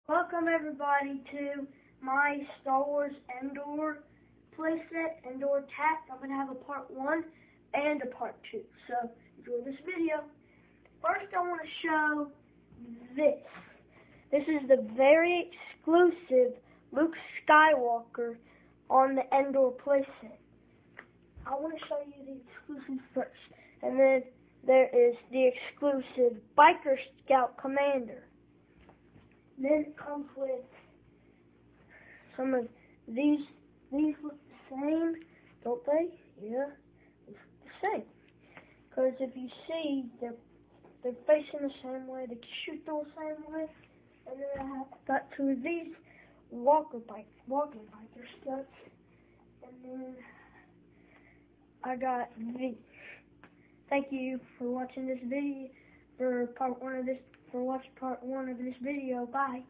Welcome everybody to my Star Wars Endor playset, Endor Tact. I'm going to have a part 1 and a part 2, so enjoy this video. First I want to show this. This is the very exclusive Luke Skywalker on the Endor playset. I want to show you the exclusive first, and then there is the exclusive Biker Scout Commander. Then it comes with some of these. These look the same, don't they? Yeah, it's the same. Because if you see, they're facing the same way. They shoot the same way. And then I have got two of these walking biker scouts. And then I got these. Thank you for watching this video. For watching part 1 of this video. Bye.